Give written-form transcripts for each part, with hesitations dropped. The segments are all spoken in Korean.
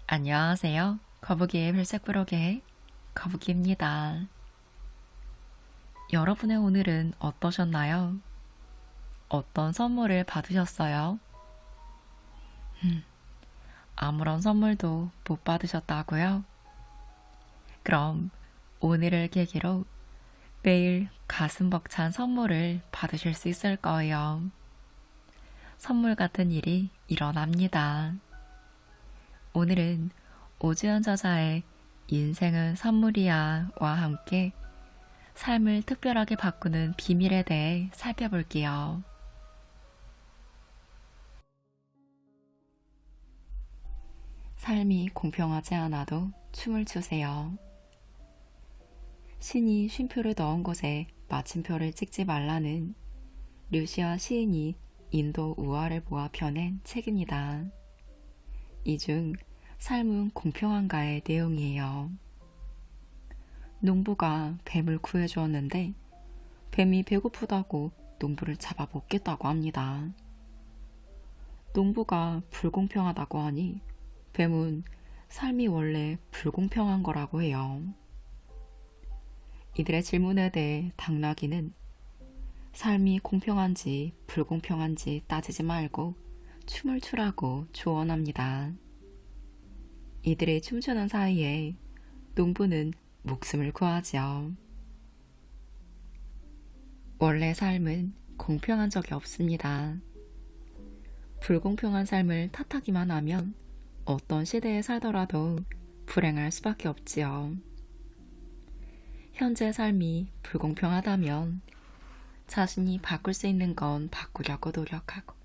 안녕하세요. 거북이의 별색 부록의 거북이입니다. 여러분의 오늘은 어떠셨나요? 어떤 선물을 받으셨어요? 아무런 선물도 못 받으셨다고요? 그럼 오늘을 계기로 매일 가슴 벅찬 선물을 받으실 수 있을 거예요. 선물 같은 일이 일어납니다. 오늘은 오주연 저자의 인생은 선물이야와 함께 삶을 특별하게 바꾸는 비밀에 대해 살펴볼게요. 삶이 공평하지 않아도 춤을 추세요. 신이 쉼표를 넣은 곳에 마침표를 찍지 말라는 류시아 시인이 인도 우화를 모아 펴낸 책입니다. 이 중 삶은 공평한가의 내용이에요. 농부가 뱀을 구해주었는데 뱀이 배고프다고 농부를 잡아 먹겠다고 합니다. 농부가 불공평하다고 하니 뱀은 삶이 원래 불공평한 거라고 해요. 이들의 질문에 대해 당나귀는 삶이 공평한지 불공평한지 따지지 말고 춤을 추라고 조언합니다. 이들이 춤추는 사이에 농부는 목숨을 구하죠. 원래 삶은 공평한 적이 없습니다. 불공평한 삶을 탓하기만 하면 어떤 시대에 살더라도 불행할 수밖에 없지요. 현재 삶이 불공평하다면 자신이 바꿀 수 있는 건 바꾸려고 노력하고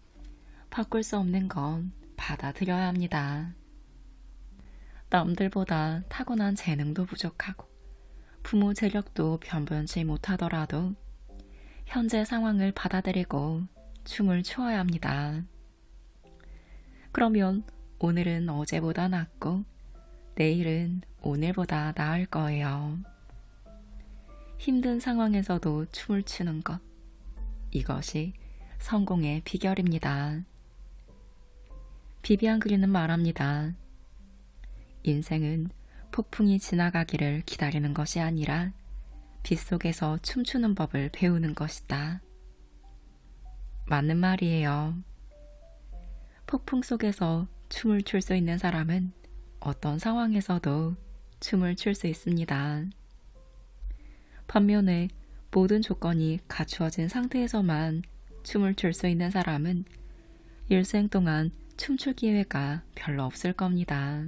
바꿀 수 없는 건 받아들여야 합니다. 남들보다 타고난 재능도 부족하고 부모 재력도 변변치 못하더라도 현재 상황을 받아들이고 춤을 추어야 합니다. 그러면 오늘은 어제보다 낫고 내일은 오늘보다 나을 거예요. 힘든 상황에서도 춤을 추는 것, 이것이 성공의 비결입니다. 비비안 그리는 말합니다. 인생은 폭풍이 지나가기를 기다리는 것이 아니라 빗속에서 춤추는 법을 배우는 것이다. 맞는 말이에요. 폭풍 속에서 춤을 출 수 있는 사람은 어떤 상황에서도 춤을 출 수 있습니다. 반면에 모든 조건이 갖추어진 상태에서만 춤을 출 수 있는 사람은 일생 동안 춤출 기회가 별로 없을 겁니다.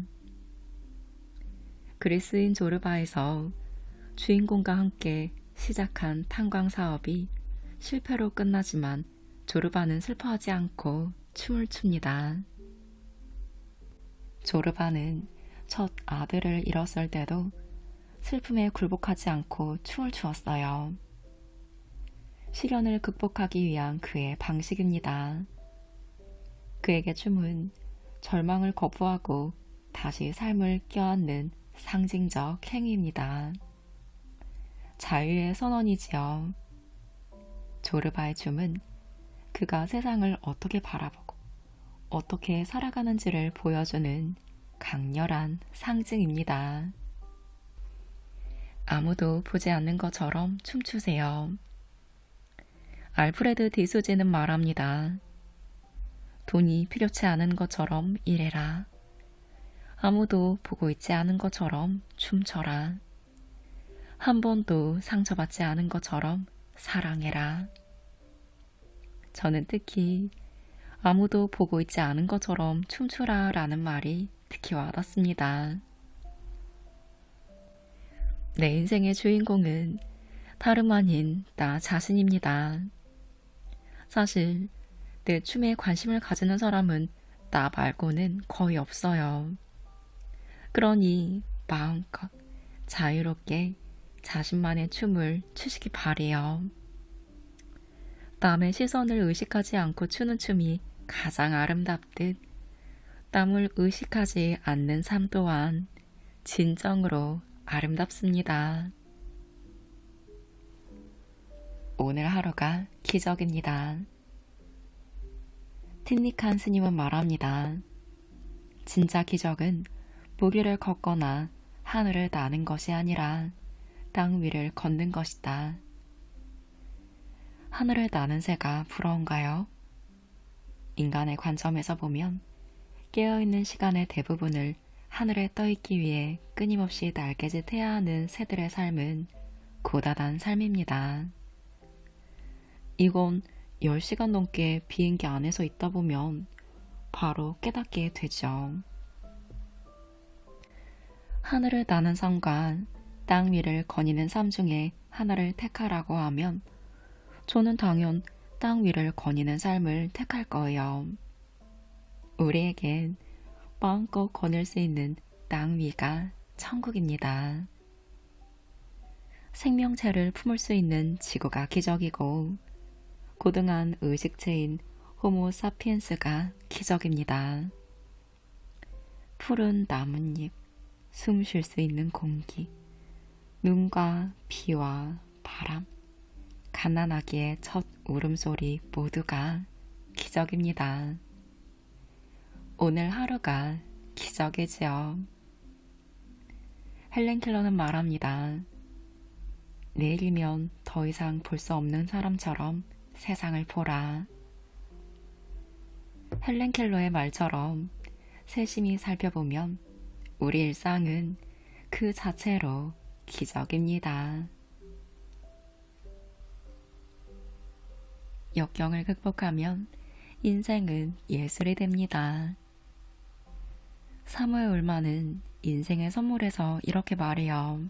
그리스인 조르바에서 주인공과 함께 시작한 탄광 사업이 실패로 끝나지만 조르바는 슬퍼하지 않고 춤을 춥니다. 조르바는 첫 아들을 잃었을 때도 슬픔에 굴복하지 않고 춤을 추었어요. 시련을 극복하기 위한 그의 방식입니다. 그에게 춤은 절망을 거부하고 다시 삶을 껴안는 상징적 행위입니다. 자유의 선언이지요. 조르바의 춤은 그가 세상을 어떻게 바라보고 어떻게 살아가는지를 보여주는 강렬한 상징입니다. 아무도 보지 않는 것처럼 춤추세요. 알프레드 디수지는 말합니다. 돈이 필요치 않은 것처럼 일해라. 아무도 보고 있지 않은 것처럼 춤춰라. 한 번도 상처받지 않은 것처럼 사랑해라. 저는 특히 아무도 보고 있지 않은 것처럼 춤추라 라는 말이 특히 와닿습니다. 내 인생의 주인공은 다름 아닌 나 자신입니다. 사실 내 춤에 관심을 가지는 사람은 나 말고는 거의 없어요. 그러니 마음껏 자유롭게 자신만의 춤을 추시기 바래요. 남의 시선을 의식하지 않고 추는 춤이 가장 아름답듯 남을 의식하지 않는 삶 또한 진정으로 아름답습니다. 오늘 하루가 기적입니다. 틴니칸 스님은 말합니다. 진짜 기적은 무기를 걷거나 하늘을 나는 것이 아니라 땅 위를 걷는 것이다. 하늘을 나는 새가 부러운가요? 인간의 관점에서 보면 깨어있는 시간의 대부분을 하늘에 떠있기 위해 끊임없이 날개짓해야 하는 새들의 삶은 고단한 삶입니다. 이건 10시간 넘게 비행기 안에서 있다 보면 바로 깨닫게 되죠. 하늘을 나는 삶과 땅 위를 거니는 삶 중에 하나를 택하라고 하면 저는 당연 땅 위를 거니는 삶을 택할 거예요. 우리에겐 마음껏 거닐 수 있는 땅 위가 천국입니다. 생명체를 품을 수 있는 지구가 기적이고 고등한 의식체인 호모 사피엔스가 기적입니다. 푸른 나뭇잎, 숨 쉴 수 있는 공기, 눈과 비와 바람, 갓난아기의 첫 울음소리 모두가 기적입니다. 오늘 하루가 기적이지요. 헬렌 켈러는 말합니다. 내일이면 더 이상 볼 수 없는 사람처럼 세상을 보라. 헬렌 켈러의 말처럼 세심히 살펴보면 우리 일상은 그 자체로 기적입니다. 역경을 극복하면 인생은 예술이 됩니다. 사무엘 울만은 인생의 선물에서 이렇게 말해요.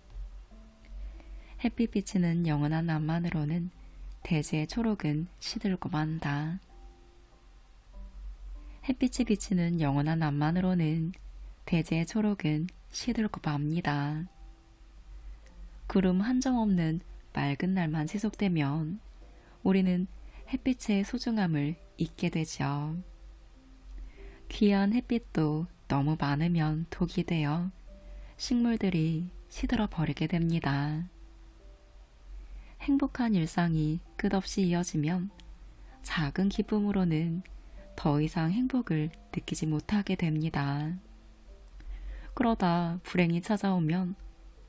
햇빛 비치는 영원한 낭만으로는 대지의 초록은 시들고 만다. 햇빛이 비치는 영원한 낭만으로는 대지의 초록은 시들고 맙니다. 구름 한 점 없는 맑은 날만 지속되면 우리는 햇빛의 소중함을 잊게 되죠. 귀한 햇빛도 너무 많으면 독이 되어 식물들이 시들어 버리게 됩니다. 행복한 일상이 끝없이 이어지면 작은 기쁨으로는 더 이상 행복을 느끼지 못하게 됩니다. 그러다 불행이 찾아오면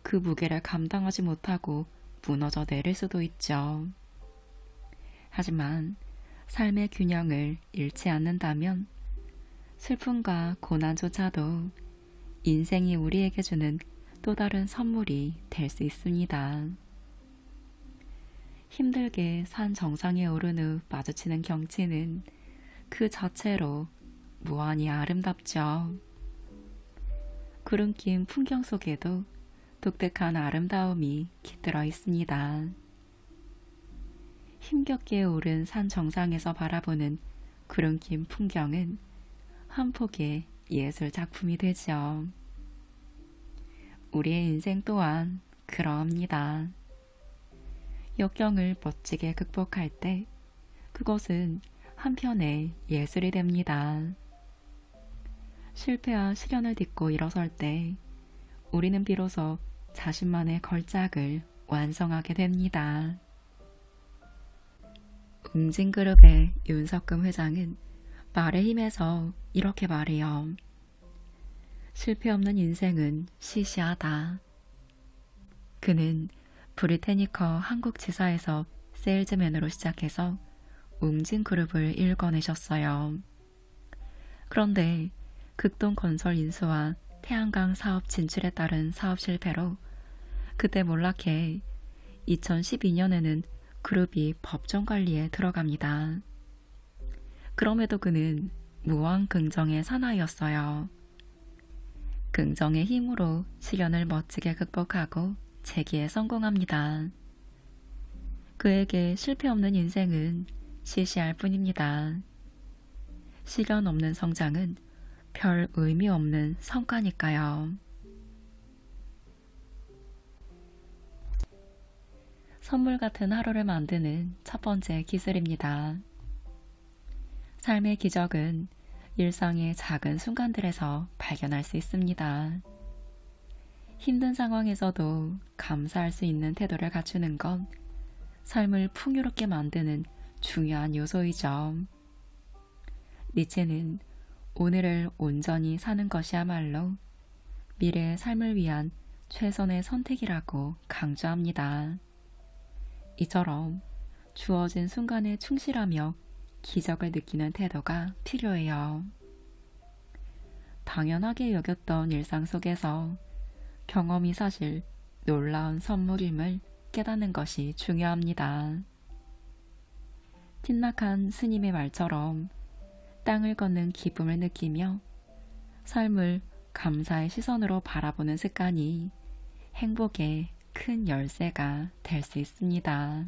그 무게를 감당하지 못하고 무너져 내릴 수도 있죠. 하지만 삶의 균형을 잃지 않는다면 슬픔과 고난조차도 인생이 우리에게 주는 또 다른 선물이 될 수 있습니다. 힘들게 산 정상에 오른 후 마주치는 경치는 그 자체로 무한히 아름답죠. 구름 낀 풍경 속에도 독특한 아름다움이 깃들어 있습니다. 힘겹게 오른 산 정상에서 바라보는 구름 낀 풍경은 한 폭의 예술 작품이 되죠. 우리의 인생 또한 그러합니다. 역경을 멋지게 극복할 때 그것은 한편의 예술이 됩니다. 실패와 시련을 딛고 일어설 때 우리는 비로소 자신만의 걸작을 완성하게 됩니다. 웅진그룹의 윤석금 회장은 말의 힘에서 이렇게 말해요. 실패 없는 인생은 시시하다. 그는 브리테니커 한국지사에서 세일즈맨으로 시작해서 웅진그룹을 일궈내셨어요. 그런데 극동건설 인수와 태양광 사업 진출에 따른 사업 실패로 그때 몰락해 2012년에는 그룹이 법정 관리에 들어갑니다. 그럼에도 그는 무한 긍정의 사나이였어요. 긍정의 힘으로 시련을 멋지게 극복하고 재기에 성공합니다. 그에게 실패 없는 인생은 시시할 뿐입니다. 시련 없는 성장은 별 의미 없는 성과니까요. 선물 같은 하루를 만드는 첫 번째 기술입니다. 삶의 기적은 일상의 작은 순간들에서 발견할 수 있습니다. 힘든 상황에서도 감사할 수 있는 태도를 갖추는 건 삶을 풍요롭게 만드는 중요한 요소이죠. 니체는 오늘을 온전히 사는 것이야말로 미래의 삶을 위한 최선의 선택이라고 강조합니다. 이처럼 주어진 순간에 충실하며 기적을 느끼는 태도가 필요해요. 당연하게 여겼던 일상 속에서 경험이 사실 놀라운 선물임을 깨닫는 것이 중요합니다. 틴낙한 스님의 말처럼 땅을 걷는 기쁨을 느끼며 삶을 감사의 시선으로 바라보는 습관이 행복의 큰 열쇠가 될 수 있습니다.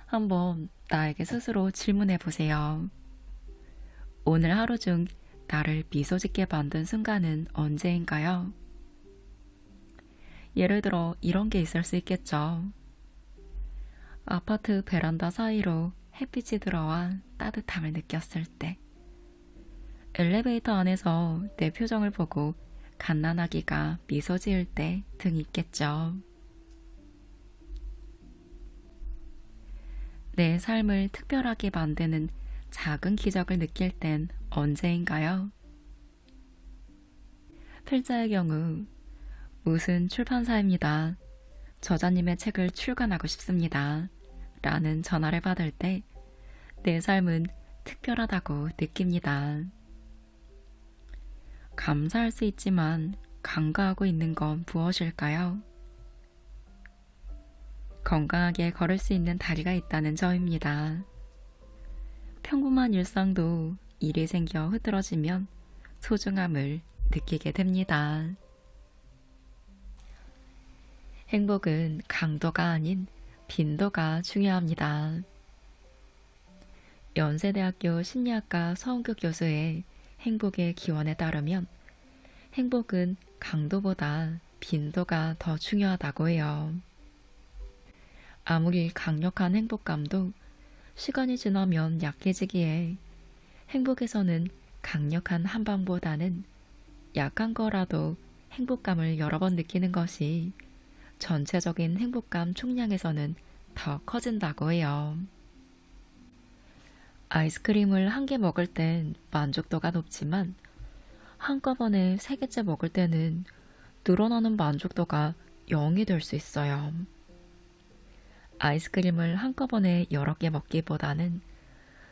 한번 나에게 스스로 질문해 보세요. 오늘 하루 중 나를 미소 짓게 만든 순간은 언제인가요? 예를 들어 이런 게 있을 수 있겠죠. 아파트 베란다 사이로 햇빛이 들어와 따뜻함을 느꼈을 때, 엘리베이터 안에서 내 표정을 보고 갓난아기가 미소 지을 때 등 있겠죠. 내 삶을 특별하게 만드는 작은 기적을 느낄 땐 언제인가요? 필자의 경우 무슨 출판사입니다. 저자님의 책을 출간하고 싶습니다. 라는 전화를 받을 때 내 삶은 특별하다고 느낍니다. 감사할 수 있지만 간과하고 있는 건 무엇일까요? 건강하게 걸을 수 있는 다리가 있다는 점입니다. 평범한 일상도 일이 생겨 흐트러지면 소중함을 느끼게 됩니다. 행복은 강도가 아닌 빈도가 중요합니다. 연세대학교 심리학과 서은교 교수의 행복의 기원에 따르면 행복은 강도보다 빈도가 더 중요하다고 해요. 아무리 강력한 행복감도 시간이 지나면 약해지기에 행복에서는 강력한 한방보다는 약한 거라도 행복감을 여러 번 느끼는 것이 전체적인 행복감 총량에서는 더 커진다고 해요. 아이스크림을 한 개 먹을 땐 만족도가 높지만 한꺼번에 3개째 먹을 때는 늘어나는 만족도가 0이 될 수 있어요. 아이스크림을 한꺼번에 여러 개 먹기보다는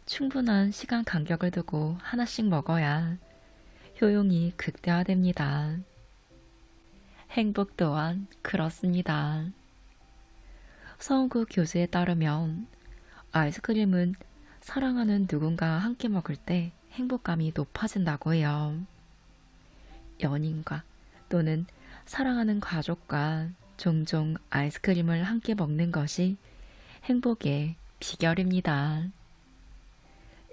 충분한 시간 간격을 두고 하나씩 먹어야 효용이 극대화됩니다. 행복 또한 그렇습니다. 서은구 교수에 따르면 아이스크림은 사랑하는 누군가와 함께 먹을 때 행복감이 높아진다고 해요. 연인과 또는 사랑하는 가족과 종종 아이스크림을 함께 먹는 것이 행복의 비결입니다.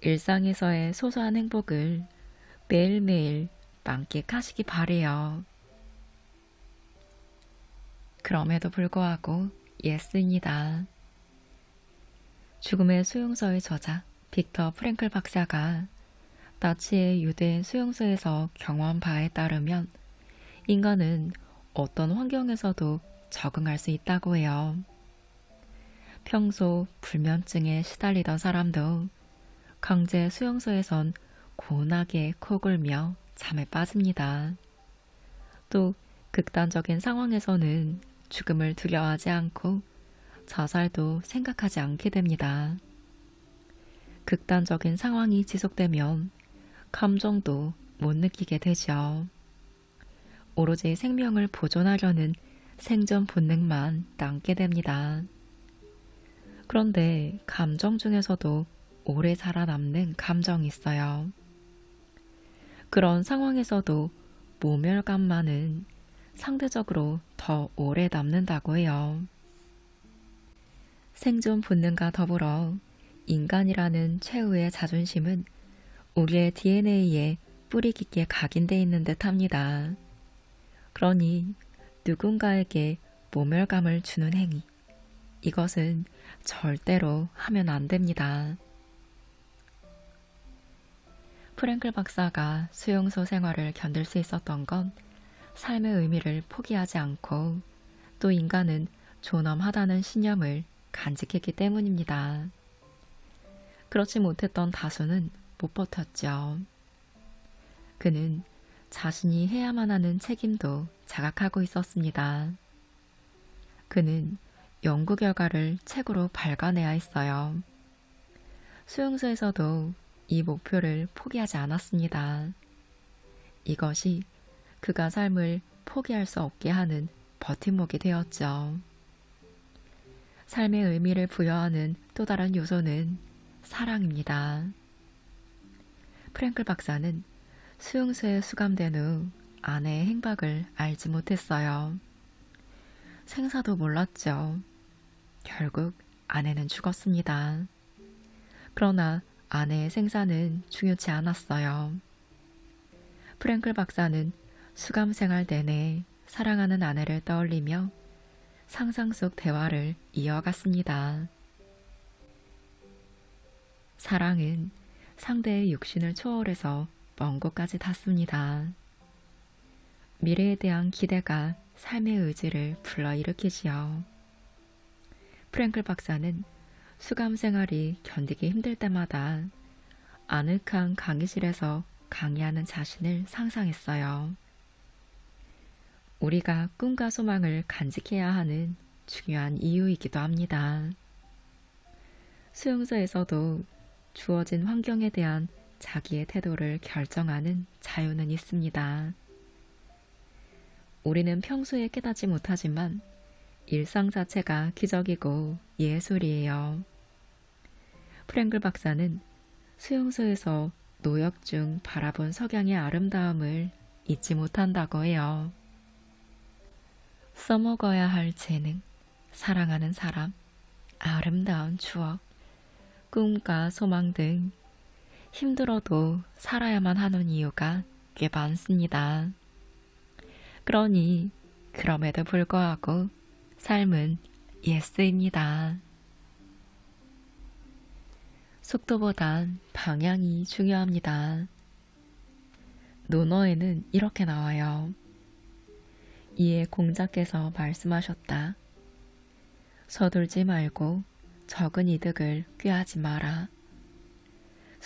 일상에서의 소소한 행복을 매일매일 만끽하시기 바래요. 그럼에도 불구하고 예스입니다. 죽음의 수용소의 저자 빅터 프랭클 박사가 나치의 유대 수용소에서 경험한 바에 따르면 인간은 어떤 환경에서도 적응할 수 있다고 해요. 평소 불면증에 시달리던 사람도 강제 수용소에선 고운하게 코골며 잠에 빠집니다. 또 극단적인 상황에서는 죽음을 두려워하지 않고 자살도 생각하지 않게 됩니다. 극단적인 상황이 지속되면 감정도 못 느끼게 되죠. 오로지 생명을 보존하려는 생존 본능만 남게 됩니다. 그런데 감정 중에서도 오래 살아남는 감정이 있어요. 그런 상황에서도 모멸감만은 상대적으로 더 오래 남는다고 해요. 생존 본능과 더불어 인간이라는 최후의 자존심은 우리의 DNA에 뿌리 깊게 각인되어 있는 듯 합니다. 그러니 누군가에게 모멸감을 주는 행위, 이것은 절대로 하면 안 됩니다. 프랭클 박사가 수용소 생활을 견딜 수 있었던 건 삶의 의미를 포기하지 않고 또 인간은 존엄하다는 신념을 간직했기 때문입니다. 그렇지 못했던 다수는 못 버텼죠. 그는 자신이 해야만 하는 책임도 자각하고 있었습니다. 그는 연구 결과를 책으로 발간해야 했어요. 수용소에서도 이 목표를 포기하지 않았습니다. 이것이 그가 삶을 포기할 수 없게 하는 버팀목이 되었죠. 삶의 의미를 부여하는 또 다른 요소는 사랑입니다. 프랭클 박사는 수용소에 수감된 후 아내의 행방을 알지 못했어요. 생사도 몰랐죠. 결국 아내는 죽었습니다. 그러나 아내의 생사는 중요치 않았어요. 프랭클 박사는 수감 생활 내내 사랑하는 아내를 떠올리며 상상 속 대화를 이어갔습니다. 사랑은 상대의 육신을 초월해서 먼 곳까지 닿습니다. 미래에 대한 기대가 삶의 의지를 불러일으키지요. 프랭클 박사는 수감 생활이 견디기 힘들 때마다 아늑한 강의실에서 강의하는 자신을 상상했어요. 우리가 꿈과 소망을 간직해야 하는 중요한 이유이기도 합니다. 수용소에서도 주어진 환경에 대한 자기의 태도를 결정하는 자유는 있습니다. 우리는 평소에 깨닫지 못하지만 일상 자체가 기적이고 예술이에요. 프랭클 박사는 수용소에서 노역 중 바라본 석양의 아름다움을 잊지 못한다고 해요. 써먹어야 할 재능, 사랑하는 사람, 아름다운 추억, 꿈과 소망 등 힘들어도 살아야만 하는 이유가 꽤 많습니다. 그러니 그럼에도 불구하고 삶은 예스입니다. 속도보단 방향이 중요합니다. 논어에는 이렇게 나와요. 이에 공자께서 말씀하셨다. 서둘지 말고 적은 이득을 꾀하지 마라.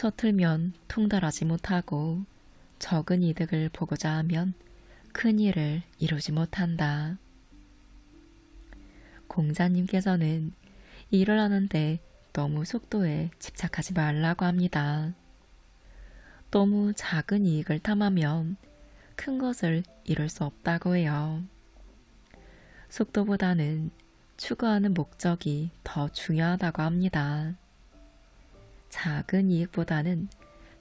서툴면 통달하지 못하고 적은 이득을 보고자 하면 큰 일을 이루지 못한다. 공자님께서는 일을 하는데 너무 속도에 집착하지 말라고 합니다. 너무 작은 이익을 탐하면 큰 것을 이룰 수 없다고 해요. 속도보다는 추구하는 목적이 더 중요하다고 합니다. 작은 이익보다는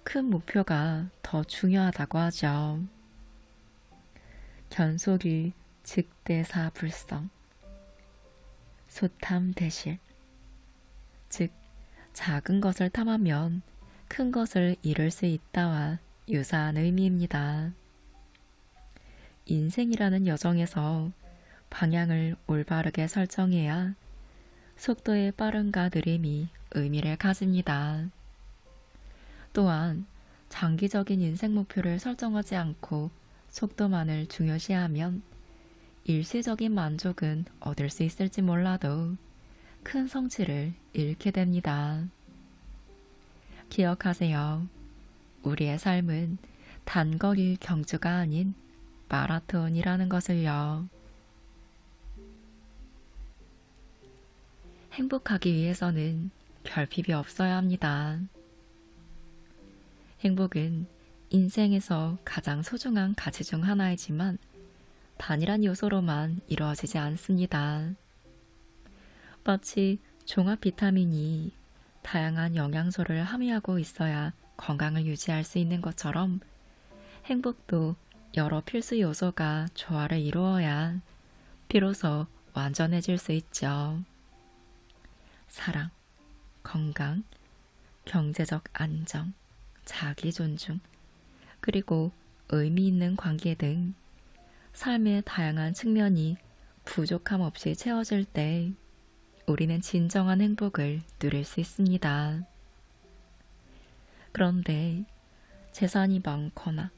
큰 목표가 더 중요하다고 하죠. 견속이 즉대사불성, 소탐대실. 즉, 작은 것을 탐하면 큰 것을 이룰 수 있다와 유사한 의미입니다. 인생이라는 여정에서 방향을 올바르게 설정해야 속도의 빠름과 느림이 의미를 가집니다. 또한 장기적인 인생 목표를 설정하지 않고 속도만을 중요시하면 일시적인 만족은 얻을 수 있을지 몰라도 큰 성취를 잃게 됩니다. 기억하세요. 우리의 삶은 단거리 경주가 아닌 마라톤이라는 것을요. 행복하기 위해서는 결핍이 없어야 합니다. 행복은 인생에서 가장 소중한 가치 중 하나이지만 단일한 요소로만 이루어지지 않습니다. 마치 종합 비타민이 다양한 영양소를 함유하고 있어야 건강을 유지할 수 있는 것처럼 행복도 여러 필수 요소가 조화를 이루어야 비로소 완전해질 수 있죠. 사랑, 건강, 경제적 안정, 자기 존중, 그리고 의미 있는 관계 등 삶의 다양한 측면이 부족함 없이 채워질 때 우리는 진정한 행복을 누릴 수 있습니다. 그런데 재산이 많거나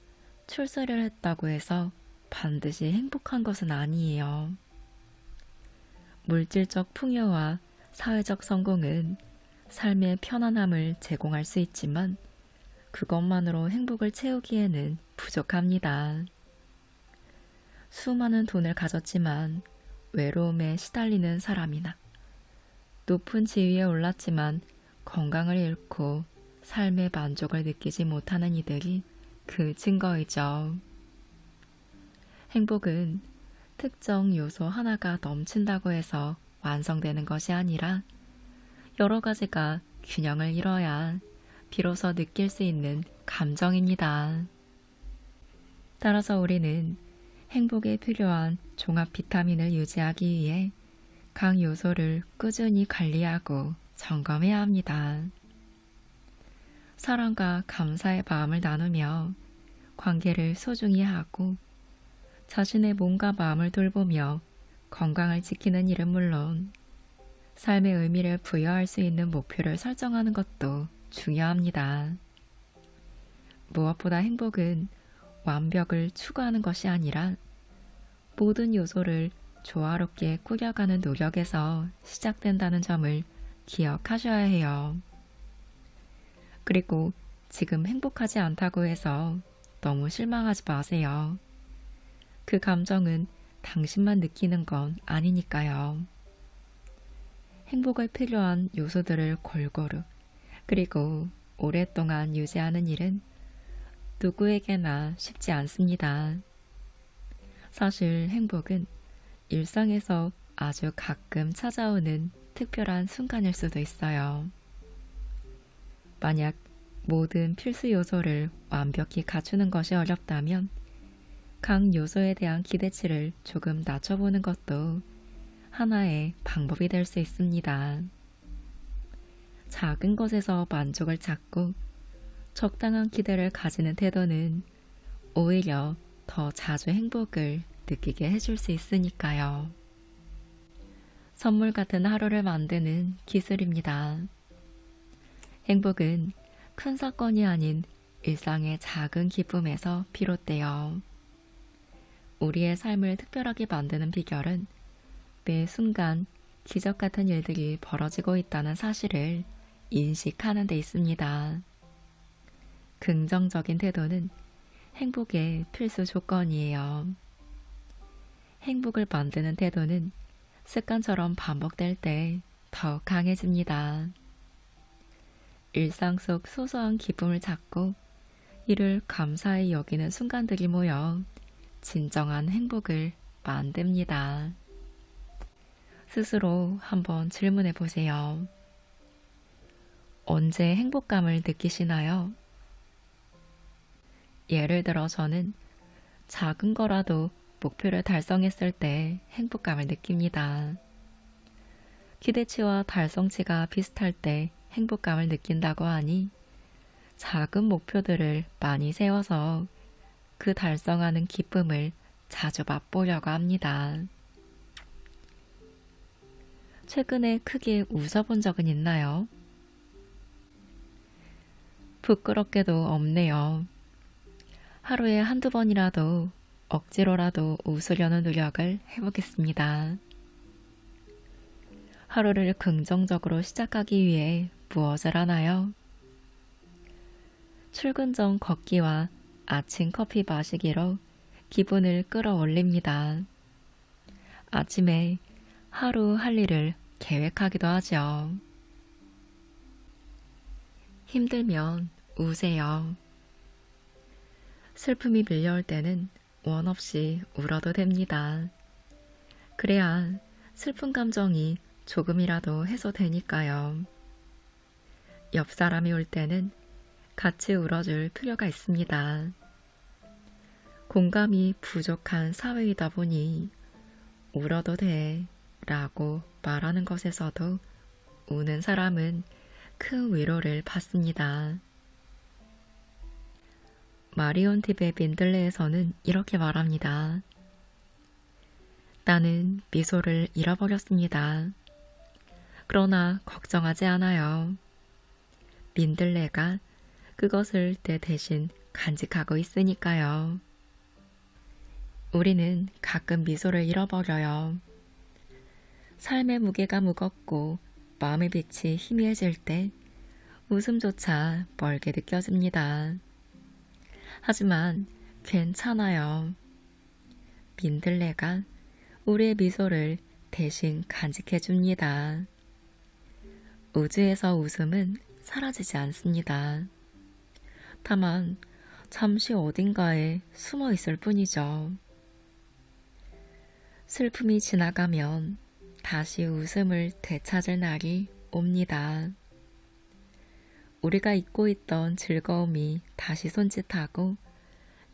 출세를 했다고 해서 반드시 행복한 것은 아니에요. 물질적 풍요와 사회적 성공은 삶의 편안함을 제공할 수 있지만 그것만으로 행복을 채우기에는 부족합니다. 수많은 돈을 가졌지만 외로움에 시달리는 사람이나 높은 지위에 올랐지만 건강을 잃고 삶의 만족을 느끼지 못하는 이들이 그 증거이죠. 행복은 특정 요소 하나가 넘친다고 해서 완성되는 것이 아니라 여러 가지가 균형을 이뤄야 비로소 느낄 수 있는 감정입니다. 따라서 우리는 행복에 필요한 종합 비타민을 유지하기 위해 각 요소를 꾸준히 관리하고 점검해야 합니다. 사랑과 감사의 마음을 나누며 관계를 소중히 하고 자신의 몸과 마음을 돌보며 건강을 지키는 일은 물론 삶의 의미를 부여할 수 있는 목표를 설정하는 것도 중요합니다. 무엇보다 행복은 완벽을 추구하는 것이 아니라 모든 요소를 조화롭게 꾸려가는 노력에서 시작된다는 점을 기억하셔야 해요. 그리고 지금 행복하지 않다고 해서 너무 실망하지 마세요. 그 감정은 당신만 느끼는 건 아니니까요. 행복을 필요한 요소들을 골고루 그리고 오랫동안 유지하는 일은 누구에게나 쉽지 않습니다. 사실 행복은 일상에서 아주 가끔 찾아오는 특별한 순간일 수도 있어요. 만약 모든 필수 요소를 완벽히 갖추는 것이 어렵다면 각 요소에 대한 기대치를 조금 낮춰보는 것도 하나의 방법이 될 수 있습니다. 작은 것에서 만족을 찾고 적당한 기대를 가지는 태도는 오히려 더 자주 행복을 느끼게 해줄 수 있으니까요. 선물 같은 하루를 만드는 기술입니다. 행복은 큰 사건이 아닌 일상의 작은 기쁨에서 비롯돼요. 우리의 삶을 특별하게 만드는 비결은 매 순간 기적 같은 일들이 벌어지고 있다는 사실을 인식하는 데 있습니다. 긍정적인 태도는 행복의 필수 조건이에요. 행복을 만드는 태도는 습관처럼 반복될 때 더욱 강해집니다. 일상 속 소소한 기쁨을 찾고 이를 감사히 여기는 순간들이 모여 진정한 행복을 만듭니다. 스스로 한번 질문해 보세요. 언제 행복감을 느끼시나요? 예를 들어 저는 작은 거라도 목표를 달성했을 때 행복감을 느낍니다. 기대치와 달성치가 비슷할 때 행복감을 느낀다고 하니 작은 목표들을 많이 세워서 그 달성하는 기쁨을 자주 맛보려고 합니다. 최근에 크게 웃어본 적은 있나요? 부끄럽게도 없네요. 하루에 한두 번이라도 억지로라도 웃으려는 노력을 해보겠습니다. 하루를 긍정적으로 시작하기 위해 무엇을 하나요? 출근 전 걷기와 아침 커피 마시기로 기분을 끌어올립니다. 아침에 하루 할 일을 계획하기도 하죠. 힘들면 우세요. 슬픔이 밀려올 때는 원 없이 울어도 됩니다. 그래야 슬픈 감정이 조금이라도 해소되니까요. 옆 사람이 울 때는 같이 울어줄 필요가 있습니다. 공감이 부족한 사회이다 보니 울어도 돼 라고 말하는 것에서도 우는 사람은 큰 위로를 받습니다. 마리온 팁의 민들레에서는 이렇게 말합니다. 나는 미소를 잃어버렸습니다. 그러나 걱정하지 않아요. 민들레가 그것을 내 대신 간직하고 있으니까요. 우리는 가끔 미소를 잃어버려요. 삶의 무게가 무겁고 마음의 빛이 희미해질 때 웃음조차 멀게 느껴집니다. 하지만 괜찮아요. 민들레가 우리의 미소를 대신 간직해줍니다. 우주에서 웃음은 사라지지 않습니다. 다만 잠시 어딘가에 숨어 있을 뿐이죠. 슬픔이 지나가면 다시 웃음을 되찾을 날이 옵니다. 우리가 잊고 있던 즐거움이 다시 손짓하고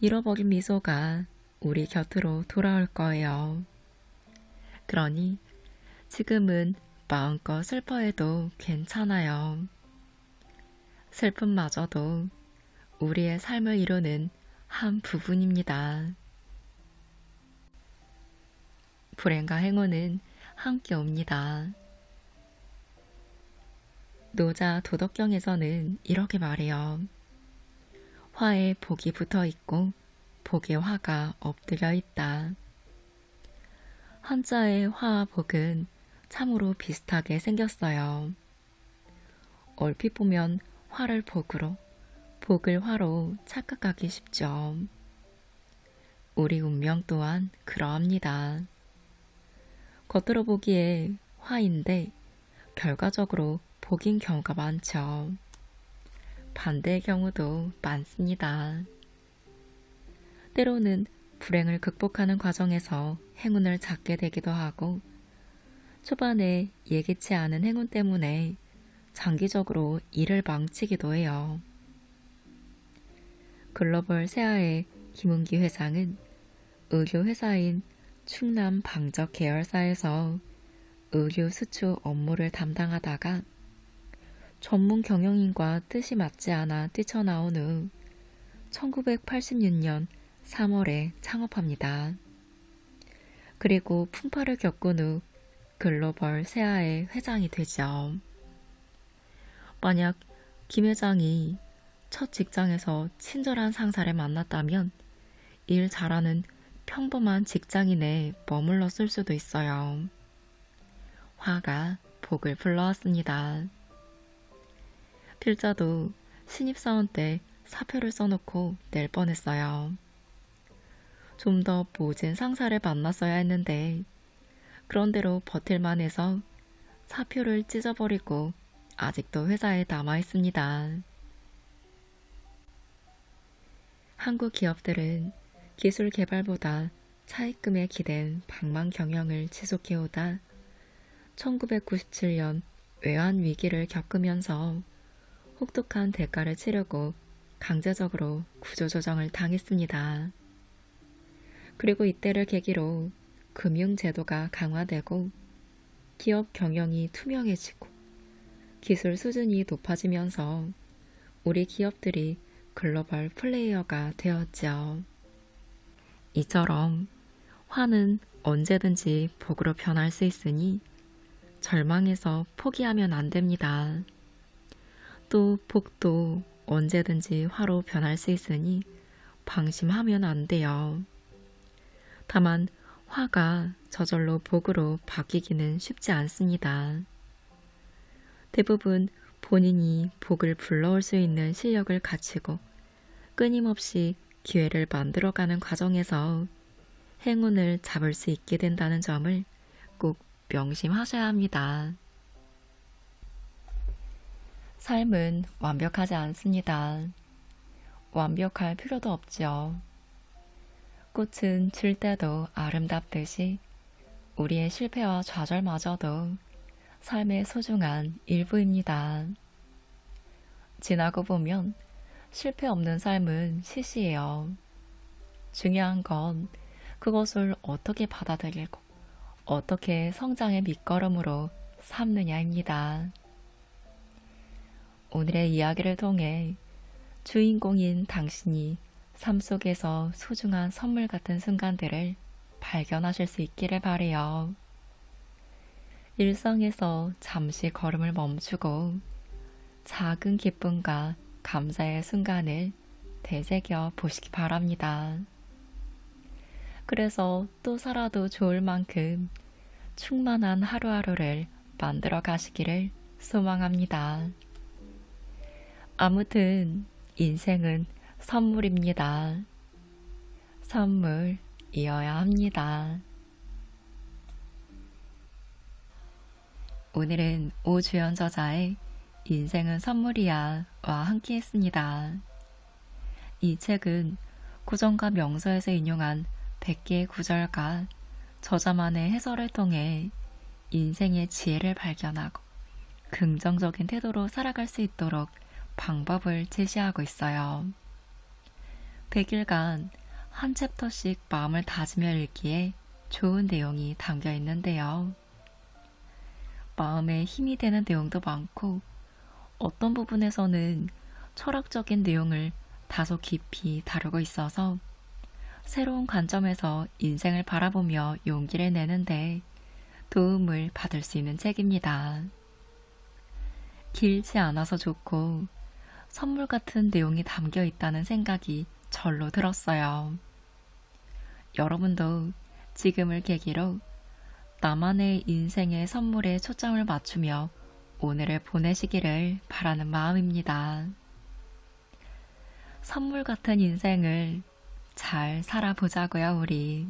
잃어버린 미소가 우리 곁으로 돌아올 거예요. 그러니 지금은 마음껏 슬퍼해도 괜찮아요. 슬픔마저도 우리의 삶을 이루는 한 부분입니다. 불행과 행운은 함께 옵니다. 노자 도덕경에서는 이렇게 말해요. 화에 복이 붙어 있고 복에 화가 엎드려 있다. 한자의 화와 복은 참으로 비슷하게 생겼어요. 얼핏 보면 화를 복으로, 복을 화로 착각하기 쉽죠. 우리 운명 또한 그러합니다. 겉으로 보기에 화인데 결과적으로 복인 경우가 많죠. 반대의 경우도 많습니다. 때로는 불행을 극복하는 과정에서 행운을 찾게 되기도 하고 초반에 예기치 않은 행운 때문에 장기적으로 일을 망치기도 해요. 글로벌 세아의 김은기 회장은 의료회사인 충남 방적 계열사에서 의류 수출 업무를 담당하다가 전문 경영인과 뜻이 맞지 않아 뛰쳐나온 후 1986년 3월에 창업합니다. 그리고 풍파를 겪은 후 글로벌 세아의 회장이 되죠. 만약 김 회장이 첫 직장에서 친절한 상사를 만났다면 일 잘하는 평범한 직장인에 머물렀을 수도 있어요. 화가 복을 불러왔습니다. 필자도 신입사원 때 사표를 써놓고 낼 뻔했어요. 좀 더 모진 상사를 만났어야 했는데 그런대로 버틸만 해서 사표를 찢어버리고 아직도 회사에 남아있습니다. 한국 기업들은 기술 개발보다 차입금에 기댄 방만 경영을 지속해오다 1997년 외환위기를 겪으면서 혹독한 대가를 치르고 강제적으로 구조조정을 당했습니다. 그리고 이때를 계기로 금융제도가 강화되고 기업 경영이 투명해지고 기술 수준이 높아지면서 우리 기업들이 글로벌 플레이어가 되었죠. 이처럼 화는 언제든지 복으로 변할 수 있으니 절망해서 포기하면 안 됩니다. 또 복도 언제든지 화로 변할 수 있으니 방심하면 안 돼요. 다만 화가 저절로 복으로 바뀌기는 쉽지 않습니다. 대부분 본인이 복을 불러올 수 있는 실력을 갖추고 끊임없이 기회를 만들어가는 과정에서 행운을 잡을 수 있게 된다는 점을 꼭 명심하셔야 합니다. 삶은 완벽하지 않습니다. 완벽할 필요도 없죠. 꽃은 질 때도 아름답듯이 우리의 실패와 좌절마저도 삶의 소중한 일부입니다. 지나고 보면 실패 없는 삶은 시시해요. 중요한 건 그것을 어떻게 받아들이고 어떻게 성장의 밑거름으로 삼느냐입니다. 오늘의 이야기를 통해 주인공인 당신이 삶 속에서 소중한 선물 같은 순간들을 발견하실 수 있기를 바라요. 일상에서 잠시 걸음을 멈추고 작은 기쁨과 감사의 순간을 되새겨 보시기 바랍니다. 그래서 또 살아도 좋을 만큼 충만한 하루하루를 만들어 가시기를 소망합니다. 아무튼 인생은 선물입니다. 선물이어야 합니다. 오늘은 오주연 저자의 인생은 선물이야 와 함께 했습니다. 이 책은 구전과 명서에서 인용한 100개의 구절과 저자만의 해설을 통해 인생의 지혜를 발견하고 긍정적인 태도로 살아갈 수 있도록 방법을 제시하고 있어요. 100일간 한 챕터씩 마음을 다지며 읽기에 좋은 내용이 담겨 있는데요. 마음에 힘이 되는 내용도 많고 어떤 부분에서는 철학적인 내용을 다소 깊이 다루고 있어서 새로운 관점에서 인생을 바라보며 용기를 내는데 도움을 받을 수 있는 책입니다. 길지 않아서 좋고 선물 같은 내용이 담겨 있다는 생각이 절로 들었어요. 여러분도 지금을 계기로 나만의 인생의 선물에 초점을 맞추며 오늘을 보내시기를 바라는 마음입니다. 선물 같은 인생을 잘 살아보자고요, 우리.